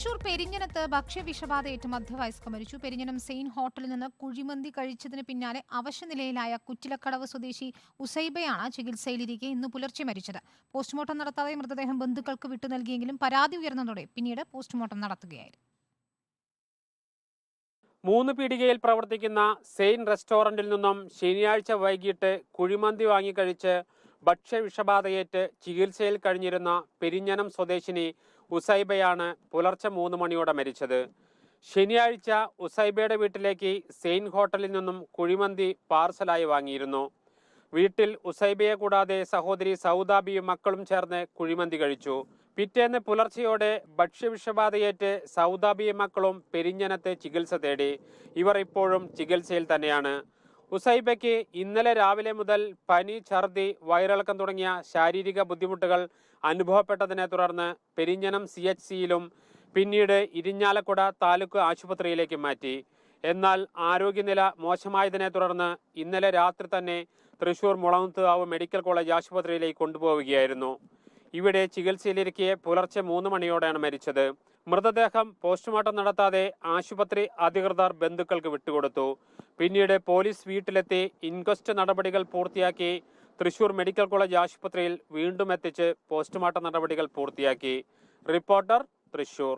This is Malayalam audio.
തൃശൂർ പെരിഞ്ഞനത്ത് ഭക്ഷ്യവിഷബാധയേറ്റ് മധ്യവയസ്ക മരിച്ചു. പെരിഞ്ഞനം സെയിൻ ഹോട്ടലിൽ നിന്ന് കുഴിമന്തി കഴിച്ചതിന് പിന്നാലെ അവശനിലയിലായ കുറ്റിലക്കടവ് സ്വദേശി ഉസൈബയാണ് ചികിത്സയിലിരിക്കെ ഇന്ന് പുലർച്ചെ മരിച്ചത്. പോസ്റ്റ്മോർട്ടം നടത്താതെ മൃതദേഹം ബന്ധുക്കൾക്ക് വിട്ടു നൽകിയെങ്കിലും പരാതി ഉയർന്നതോടെ പിന്നീട് പോസ്റ്റ്മോർട്ടം നടത്തുകയായിരുന്നു. 3 പീടികയിൽ പ്രവർത്തിക്കുന്ന സെയിൻ റെസ്റ്റോറന്റിൽ നിന്നും ശനിയാഴ്ച വൈകിട്ട് കുഴിമന്തി വാങ്ങിക്കഴിച്ച് ഭക്ഷ്യവിഷബാധയേറ്റ് ചികിത്സയിൽ കഴിഞ്ഞിരുന്ന പെരിഞ്ഞനം സ്വദേശിനി ഉസൈബയാണ് പുലർച്ചെ 3 മണിയോടെ മരിച്ചത്. ശനിയാഴ്ച ഉസൈബയുടെ വീട്ടിലേക്ക് സെയിൻ ഹോട്ടലിൽ നിന്നും കുഴിമന്തി പാർസലായി വാങ്ങിയിരുന്നു. വീട്ടിൽ ഉസൈബയെ കൂടാതെ സഹോദരി സൗദാബിയും മക്കളും ചേർന്ന് കുഴിമന്തി കഴിച്ചു. പിറ്റേന്ന് പുലർച്ചെയോടെ ഭക്ഷ്യവിഷബാധയേറ്റ് സൗദാബിയും മക്കളും പെരിഞ്ഞനത്ത് ചികിത്സ തേടി. ഇവർ ഇപ്പോഴും ചികിത്സയിൽ തന്നെയാണ്. ഉസൈബയ്ക്ക് ഇന്നലെ രാവിലെ മുതൽ പനി, ഛർദി, വയറിളക്കം തുടങ്ങിയ ശാരീരിക ബുദ്ധിമുട്ടുകൾ അനുഭവപ്പെട്ടതിനെ തുടർന്ന് പെരിഞ്ഞനം CHCയിലും പിന്നീട് ഇരിഞ്ഞാലക്കുട താലൂക്ക് ആശുപത്രിയിലേക്ക് മാറ്റി. എന്നാൽ ആരോഗ്യനില മോശമായതിനെ തുടർന്ന് ഇന്നലെ രാത്രി തന്നെ തൃശൂർ മുളങ്ങുത്തുകാവ് മെഡിക്കൽ കോളേജ് ആശുപത്രിയിലേക്ക് കൊണ്ടുപോവുകയായിരുന്നു. ഇവിടെ ചികിത്സയിലിരിക്കെ പുലർച്ചെ 3 മണിയോടെയാണ് മരിച്ചത്. മൃതദേഹം പോസ്റ്റ്മോർട്ടം നടത്താതെ ആശുപത്രി അധികൃതർ ബന്ധുക്കൾക്ക് വിട്ടുകൊടുത്തു. പിന്നീട് പോലീസ് വീട്ടിലെത്തി ഇൻക്വസ്റ്റ് നടപടികൾ പൂർത്തിയാക്കി തൃശൂർ മെഡിക്കൽ കോളേജ് ആശുപത്രിയിൽ വീണ്ടും എത്തിച്ച് പോസ്റ്റ്മോർട്ടം നടപടികൾ പൂർത്തിയാക്കി. റിപ്പോർട്ടർ, തൃശൂർ.